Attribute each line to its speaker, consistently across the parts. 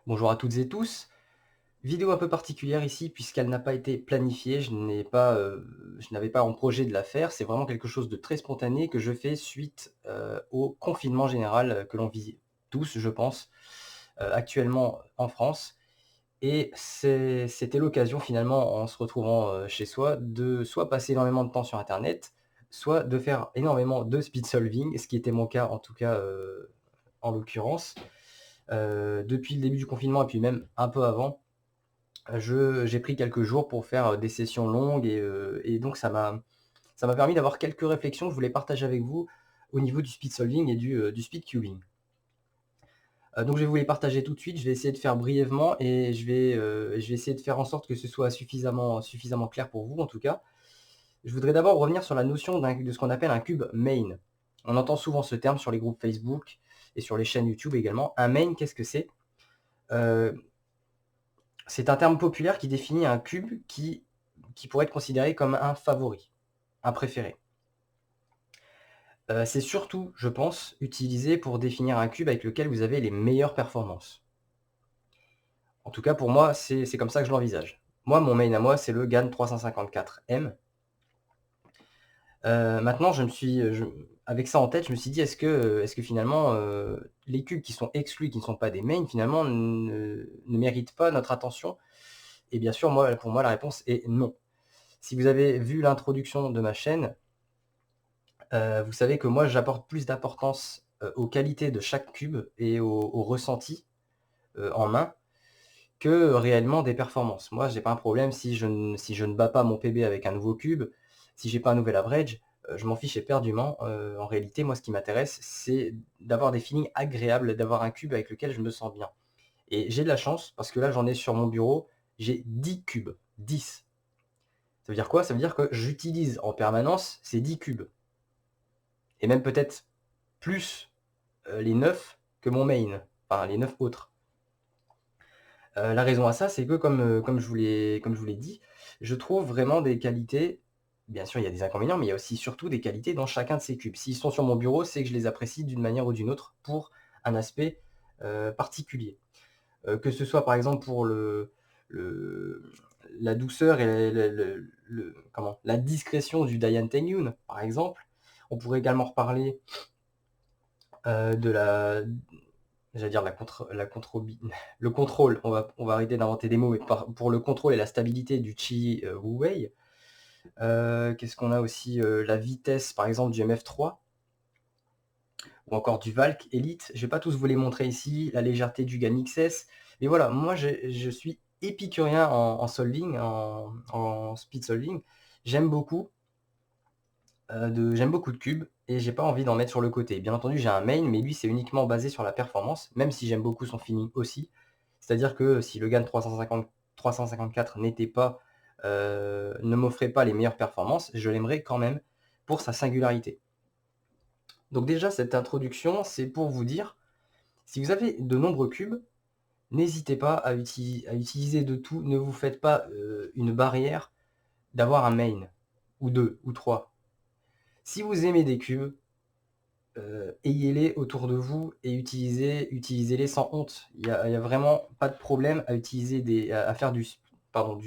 Speaker 1: Bonjour à toutes et tous. Vidéo un peu particulière ici puisqu'elle n'a pas été planifiée, je n'avais pas en projet de la faire. C'est vraiment quelque chose de très spontané que je fais suite, au confinement général, que l'on vit tous, je pense, actuellement en France et c'était l'occasion finalement en se retrouvant, chez soi, de soit passer énormément de temps sur internet, soit de faire énormément de speed solving, ce qui était mon cas en tout cas, en l'occurrence. Depuis le début du confinement et puis même un peu avant, je j'ai pris quelques jours pour faire, des sessions longues et donc ça m'a permis d'avoir quelques réflexions que je voulais partager avec vous au niveau du speed solving et du speed cubing. Donc je vais vous les partager tout de suite. Je vais essayer de faire brièvement et je vais essayer de faire en sorte que ce soit suffisamment clair pour vous en tout cas. Je voudrais d'abord revenir sur la notion de ce qu'on appelle un cube main. On entend souvent ce terme sur les groupes Facebook et sur les chaînes YouTube également. Un main, qu'est-ce que c'est? Heu C'est un terme populaire qui définit un cube qui pourrait être considéré comme un favori, un préféré. C'est surtout, je pense, utilisé pour définir un cube avec lequel vous avez les meilleures performances. En tout cas pour moi, c'est comme ça que je l'envisage. Moi, mon main à moi, c'est le GAN 354M. Maintenant avec ça en tête, je me suis dit: «Est-ce que finalement, les cubes qui sont exclus, qui ne sont pas des mains, finalement ne méritent pas notre attention?» Et bien sûr, pour moi, la réponse est non. Si vous avez vu l'introduction de ma chaîne, vous savez que moi j'apporte plus d'importance, aux qualités de chaque cube et au ressenti, en main, que réellement des performances. Moi, j'ai pas un problème si je ne bats pas mon PB avec un nouveau cube, si j'ai pas un nouvel average, je m'en fiche éperdument. En réalité, moi ce qui m'intéresse, c'est d'avoir des feelings agréables, d'avoir un cube avec lequel je me sens bien. Et j'ai de la chance parce que là, j'en ai sur mon bureau, j'ai 10 cubes, 10. Ça veut dire quoi? Ça veut dire que j'utilise en permanence ces 10 cubes et même peut-être plus, les 9 que mon main, enfin les 9 autres. La raison à ça, c'est que comme je vous l'ai dit, je trouve vraiment des qualités. Bien sûr, il y a des inconvénients, mais il y a aussi surtout des qualités dans chacun de ces cubes. S'ils sont sur mon bureau, c'est que je les apprécie d'une manière ou d'une autre pour un aspect, particulier. Que ce soit par exemple pour le la douceur et la discrétion du Dian Tengyun, par exemple. On pourrait également reparler, de la j'allais dire la controbi le contrôle, on va arrêter d'inventer des mots, mais pour le contrôle et la stabilité du Qi, Wu Wei. Qu'est-ce qu'on a aussi? La vitesse par exemple du MF3 ou encore du Valk Elite. Je vais pas tous vous les montrer ici, la légèreté du GAN XS. Mais voilà, moi je suis épicurien en solving, en speed solving. J'aime beaucoup, j'aime beaucoup de cubes et j'ai pas envie d'en mettre sur le côté. Bien entendu, j'ai un main, mais lui, c'est uniquement basé sur la performance, même si j'aime beaucoup son feeling aussi. C'est-à-dire que si le GAN 354 n'était pas, ne m'offrait pas les meilleures performances, je l'aimerais quand même pour sa singularité. Donc déjà, cette introduction, c'est pour vous dire, si vous avez de nombreux cubes, n'hésitez pas à utiliser de tout. Ne vous faites pas, une barrière d'avoir un main ou 2 ou 3. Si vous aimez des cubes, ayez-les autour de vous et utilisez-les sans honte. Il y a vraiment pas de problème à utiliser à faire pardon,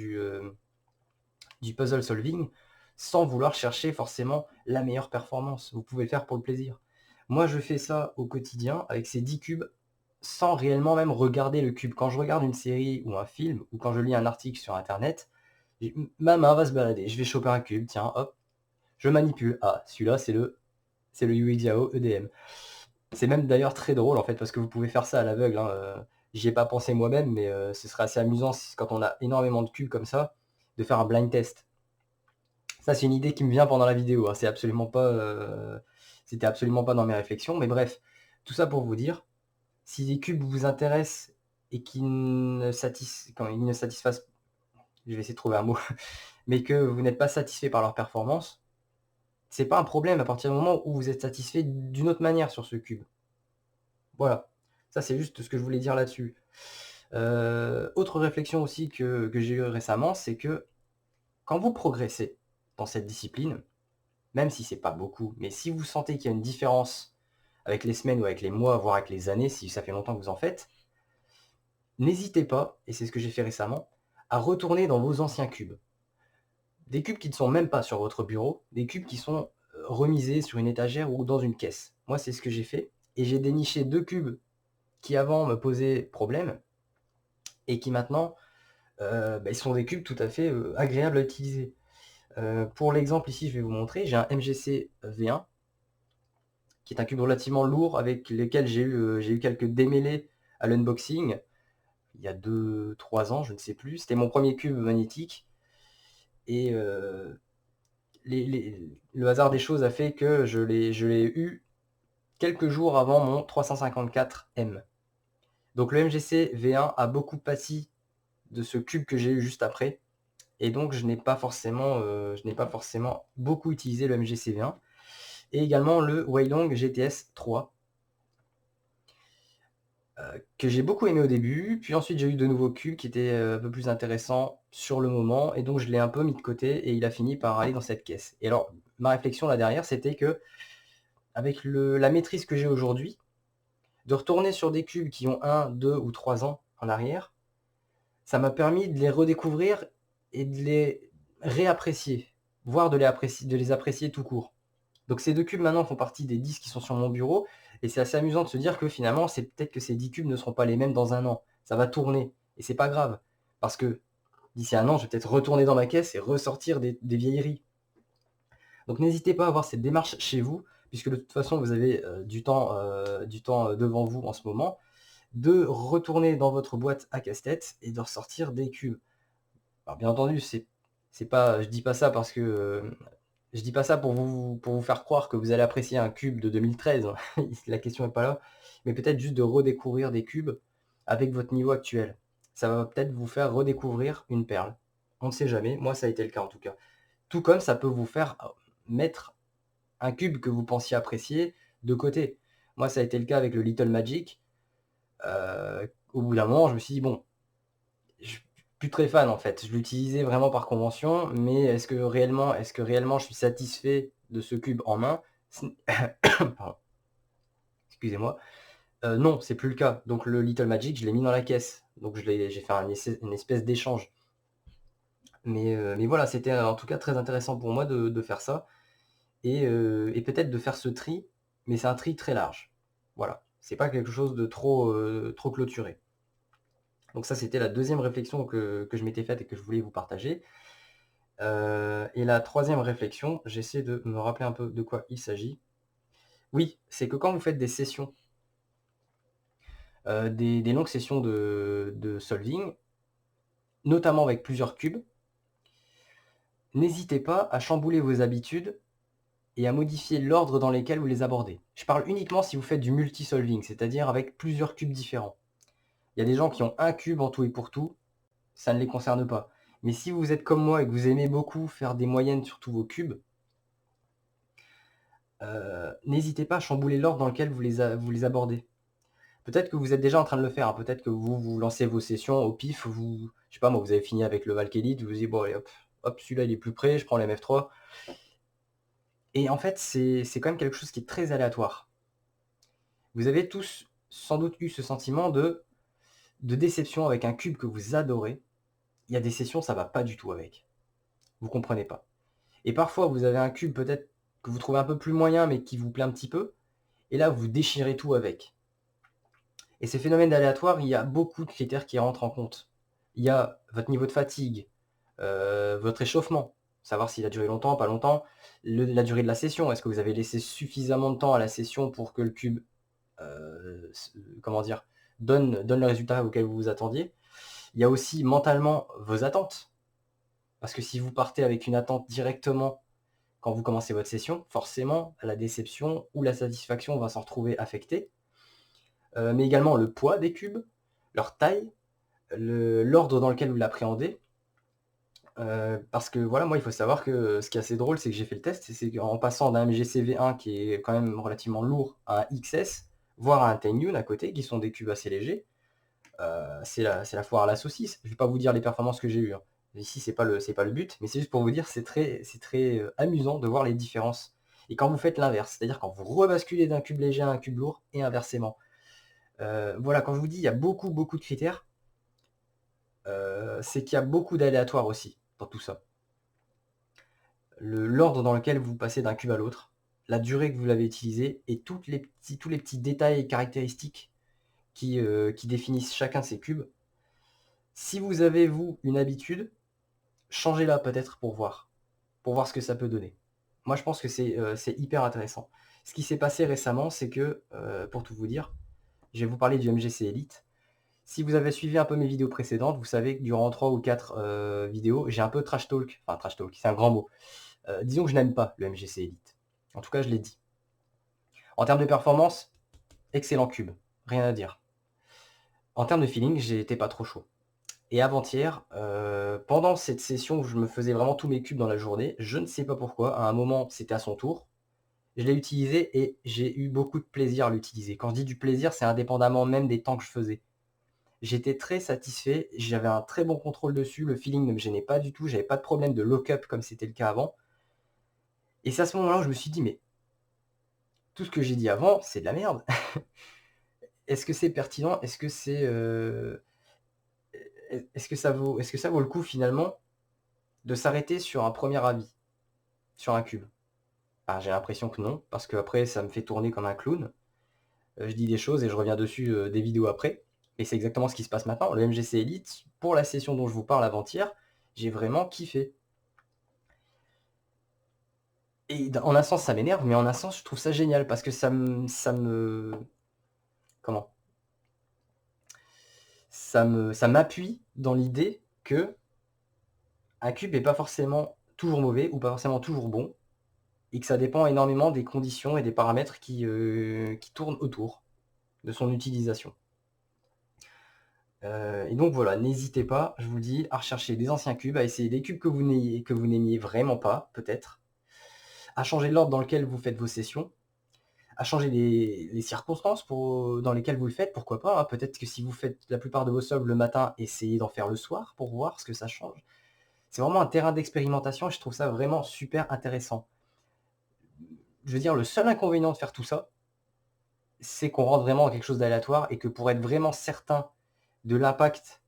Speaker 1: du puzzle solving sans vouloir chercher forcément la meilleure performance. Vous pouvez le faire pour le plaisir. Moi, je fais ça au quotidien avec ces 10 cubes sans réellement même regarder le cube. Quand je regarde une série ou un film ou quand je lis un article sur internet, ma main va se balader. Je vais choper un cube, tiens, hop, je manipule. Ah, celui-là, c'est le Yuijiao EDM. C'est même d'ailleurs très drôle en fait parce que vous pouvez faire ça à l'aveugle, hein, j'y ai pas pensé moi-même, mais ce serait assez amusant quand on a énormément de cubes comme ça, de faire un blind test. Ça, c'est une idée qui me vient pendant la vidéo, hein, c'était absolument pas dans mes réflexions, mais bref, tout ça pour vous dire, si les cubes vous intéressent et quand ils ne satisfassent, je vais essayer de trouver un mot, mais que vous n'êtes pas satisfait par leur performance, c'est pas un problème à partir du moment où vous êtes satisfait d'une autre manière sur ce cube. Voilà, ça c'est juste ce que je voulais dire là-dessus. Autre réflexion aussi que j'ai eue récemment, c'est que quand vous progressez dans cette discipline, même si c'est pas beaucoup, mais si vous sentez qu'il y a une différence avec les semaines ou avec les mois, voire avec les années, si ça fait longtemps que vous en faites, n'hésitez pas, et c'est ce que j'ai fait récemment, à retourner dans vos anciens cubes. Des cubes qui ne sont même pas sur votre bureau, des cubes qui sont remisés sur une étagère ou dans une caisse. Moi, c'est ce que j'ai fait, et j'ai déniché 2 cubes qui avant me posaient problème, et qui maintenant, ils sont des cubes tout à fait agréables à utiliser. Pour l'exemple ici, je vais vous montrer, j'ai un MGC V1, qui est un cube relativement lourd avec lesquels j'ai eu quelques démêlés à l'unboxing, il y a 2-3 ans, je ne sais plus. C'était mon premier cube magnétique, et le hasard des choses a fait que je l'ai eu quelques jours avant mon 354M. Donc le MGC V1 a beaucoup pâti de ce cube que j'ai eu juste après, et donc je n'ai pas forcément beaucoup utilisé le MGC V1, et également le Weilong GTS 3, que j'ai beaucoup aimé au début, puis ensuite j'ai eu de nouveaux cubes qui étaient un peu plus intéressants sur le moment, et donc je l'ai un peu mis de côté, et il a fini par aller dans cette caisse. Et alors, ma réflexion là derrière, c'était que avec la maîtrise que j'ai aujourd'hui, de retourner sur des cubes qui ont 1, 2 ou 3 ans en arrière, ça m'a permis de les redécouvrir et de les réapprécier, voire de les apprécier tout court. Donc ces 2 cubes maintenant font partie des 10 qui sont sur mon bureau, et c'est assez amusant de se dire que finalement, c'est peut-être que ces 10 cubes ne seront pas les mêmes dans 1 an. Ça va tourner, et c'est pas grave, parce que d'ici 1 an, je vais peut-être retourner dans ma caisse et ressortir des vieilleries. Donc n'hésitez pas à avoir cette démarche chez vous, puisque de toute façon, vous avez du temps devant vous en ce moment, de retourner dans votre boîte à casse-tête et de ressortir des cubes. Alors bien entendu, c'est pas, je dis pas ça parce que je dis pas ça pour vous faire croire que vous allez apprécier un cube de 2013. La question n'est pas là, mais peut-être juste de redécouvrir des cubes avec votre niveau actuel. Ça va peut-être vous faire redécouvrir une perle. On ne sait jamais, moi ça a été le cas en tout cas. Tout comme ça peut vous faire mettre un cube que vous pensiez apprécier de côté. Moi ça a été le cas avec le Little Magic. Au bout d'un moment, je me suis dit: «Bon, je suis plus très fan en fait». Je l'utilisais vraiment par convention, mais est-ce que réellement je suis satisfait de ce cube en main? Ce n Pardon, excusez-moi. Non, c'est plus le cas. Donc le Little Magic, je l'ai mis dans la caisse. Donc j'ai fait une espèce d'échange. Mais voilà, c'était en tout cas très intéressant pour moi de faire ça, et peut-être de faire ce tri, mais c'est un tri très large. Voilà, c'est pas quelque chose de trop clôturé. Donc ça, c'était la deuxième réflexion que je m'étais faite et que je voulais vous partager. Et la troisième réflexion, j'essaie de me rappeler un peu de quoi il s'agit. Oui, c'est que quand vous faites des sessions, des longues sessions de solving, notamment avec plusieurs cubes, n'hésitez pas à chambouler vos habitudes et à modifier l'ordre dans lequel vous les abordez. Je parle uniquement si vous faites du multi-solving, c'est-à-dire avec plusieurs cubes différents. Il y a des gens qui ont un cube en tout et pour tout, ça ne les concerne pas. Mais si vous êtes comme moi et que vous aimez beaucoup faire des moyennes sur tous vos cubes, n'hésitez pas à chambouler l'ordre dans lequel vous les abordez. Peut-être que vous êtes déjà en train de le faire, hein. Peut-être que vous lancez vos sessions au pif, je sais pas moi, vous avez fini avec le Valkélite, vous vous dites: «Bon allez hop, hop celui-là il est plus près, je prends l'MF3». Et en fait, c'est quand même quelque chose qui est très aléatoire. Vous avez tous sans doute eu ce sentiment de déception avec un cube que vous adorez. Il y a des sessions, ça va pas du tout avec. Vous comprenez pas. Et parfois, vous avez un cube peut-être que vous trouvez un peu plus moyen, mais qui vous plaît un petit peu, et là, vous déchirez tout avec. Et ces phénomènes aléatoires, il y a beaucoup de critères qui rentrent en compte. Il y a votre niveau de fatigue, votre échauffement, savoir s'il a duré longtemps, pas longtemps, la durée de la session. Est-ce que vous avez laissé suffisamment de temps à la session pour que le cube, comment dire, donne le résultat auquel vous vous attendiez? Il y a aussi mentalement vos attentes. Parce que si vous partez avec une attente directement quand vous commencez votre session, forcément, la déception ou la satisfaction va s'en retrouver affectée. Mais également le poids des cubes, leur taille, l'ordre dans lequel vous l'appréhendez. Parce que voilà, moi, il faut savoir que ce qui est assez drôle, c'est que j'ai fait le test, c'est qu'en passant d'un MGC V1 qui est quand même relativement lourd à un XS, voire à un Tengyun à côté, qui sont des cubes assez légers, c'est la foire à la saucisse. Je vais pas vous dire les performances que j'ai eues, hein. Ici, c'est pas le but, mais c'est juste pour vous dire, c'est très amusant de voir les différences. Et quand vous faites l'inverse, c'est-à-dire quand vous rebasculez d'un cube léger à un cube lourd et inversement. Voilà, quand je vous dis, il y a beaucoup, beaucoup de critères. c'est qu'il y a beaucoup d'aléatoires aussi dans tout ça. L'ordre dans lequel vous passez d'un cube à l'autre, la durée que vous l'avez utilisé et tous les petits détails et caractéristiques qui définissent chacun de ces cubes. Si vous avez, vous, une habitude, changez-la peut-être pour voir ce que ça peut donner. Moi, je pense que c'est hyper intéressant. Ce qui s'est passé récemment, c'est que, pour tout vous dire, je vais vous parler du MGC Elite. Si vous avez suivi un peu mes vidéos précédentes, vous savez que durant 3 ou 4 vidéos, j'ai un peu trash talk, enfin trash talk, c'est un grand mot. Disons que je n'aime pas le MGC Elite. En tout cas, je l'ai dit. En termes de performance, excellent cube, rien à dire. En termes de feeling, j'étais pas trop chaud. Et avant-hier, pendant cette session où je me faisais vraiment tous mes cubes dans la journée, je ne sais pas pourquoi, à un moment, c'était à son tour. Je l'ai utilisé et j'ai eu beaucoup de plaisir à l'utiliser. Quand je dis du plaisir, c'est indépendamment même des temps que je faisais. J'étais très satisfait, j'avais un très bon contrôle dessus, le feeling ne me gênait pas du tout, j'avais pas de problème de lock-up comme c'était le cas avant. Et c'est à ce moment-là où je me suis dit: «Mais tout ce que j'ai dit avant, c'est de la merde. Est-ce que c'est pertinent? Est-ce que c'est, est-ce que ça vaut le coup finalement de s'arrêter sur un premier avis, sur un cube?» Ah, j'ai l'impression que non, parce qu'après ça me fait tourner comme un clown. Je dis des choses et je reviens dessus, des vidéos après et c'est exactement ce qui se passe maintenant. Le MGC Elite, pour la session dont je vous parle avant-hier, j'ai vraiment kiffé et en un sens ça m'énerve, mais en un sens je trouve ça génial parce que ça me comment? Ça m'appuie dans l'idée qu'un cube est pas forcément toujours mauvais ou pas forcément toujours bon et que ça dépend énormément des conditions et des paramètres qui tournent autour de son utilisation. Et donc voilà, n'hésitez pas, je vous le dis, à rechercher des anciens cubes, à essayer des cubes que vous n'aimiez vraiment pas, peut-être, à changer l'ordre dans lequel vous faites vos sessions, à changer les circonstances dans lesquelles vous le faites, pourquoi pas, hein. Peut-être que si vous faites la plupart de vos subs le matin, essayez d'en faire le soir pour voir ce que ça change. C'est vraiment un terrain d'expérimentation et je trouve ça vraiment super intéressant. Je veux dire, le seul inconvénient de faire tout ça, c'est qu'on rentre vraiment dans quelque chose d'aléatoire et que pour être vraiment certain de l'impact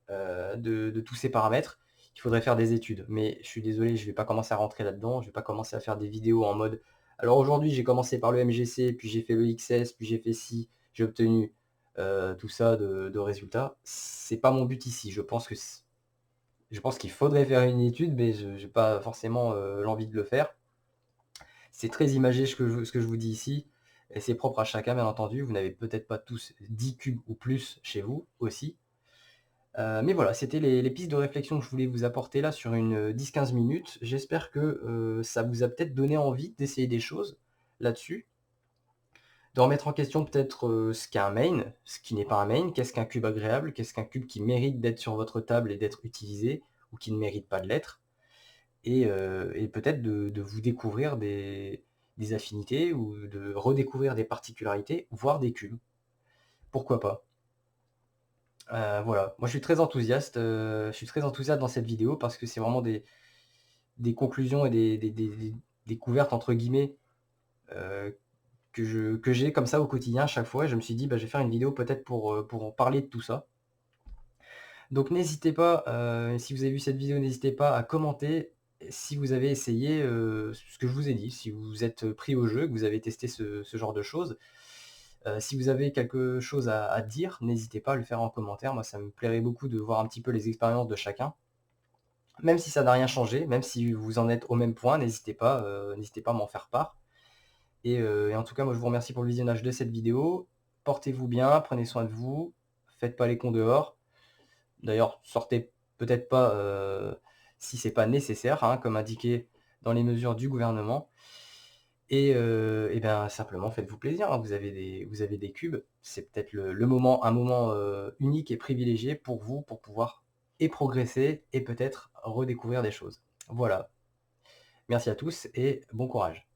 Speaker 1: de tous ces paramètres, il faudrait faire des études. Mais je suis désolé, je ne vais pas commencer à rentrer là-dedans, je ne vais pas commencer à faire des vidéos en mode alors aujourd'hui j'ai commencé par le MGC, puis j'ai fait le XS, puis j'ai fait ci, j'ai obtenu tout ça de résultats. C'est pas mon but ici. Je pense qu'il faudrait faire une étude, mais je n'ai pas forcément l'envie de le faire. C'est très imagé ce que je vous dis ici, et c'est propre à chacun bien entendu. Vous n'avez peut-être pas tous 10 cubes ou plus chez vous aussi. Mais voilà, c'était les pistes de réflexion que je voulais vous apporter là sur une, 10-15 minutes. J'espère que, ça vous a peut-être donné envie d'essayer des choses là-dessus, de remettre en question peut-être, ce qu'est un main, ce qui n'est pas un main. Qu'est-ce qu'un cube agréable? Qu'est-ce qu'un cube qui mérite d'être sur votre table et d'être utilisé ou qui ne mérite pas de l'être? Et peut-être de vous découvrir des affinités ou de redécouvrir des particularités, voire des cubes. Pourquoi pas? Voilà, moi je suis très enthousiaste dans cette vidéo parce que c'est vraiment des conclusions et des «découvertes» entre guillemets, heu, que j'ai comme ça au quotidien à chaque fois et je me suis dit: «Bah, je vais faire une vidéo peut-être pour en parler de tout ça». Donc n'hésitez pas, si vous avez vu cette vidéo, n'hésitez pas à commenter si vous avez essayé, ce que je vous ai dit, si vous êtes pris au jeu, que vous avez testé ce genre de choses. Si vous avez quelque chose à dire, n'hésitez pas à le faire en commentaire. Moi, ça me plairait beaucoup de voir un petit peu les expériences de chacun. Même si ça n'a rien changé, même si vous en êtes au même point, n'hésitez pas à m'en faire part. Et en tout cas, moi, je vous remercie pour le visionnage de cette vidéo. Portez-vous bien, prenez soin de vous, faites pas les cons dehors. D'ailleurs, sortez peut-être pas, si c'est pas nécessaire, hein, comme indiqué dans les mesures du gouvernement. Et ben, simplement faites-vous plaisir, hein. Vous avez des cubes. C'est peut-être le moment un moment, unique et privilégié pour vous, pour pouvoir et progresser et peut-être redécouvrir des choses. Voilà. Merci à tous et bon courage.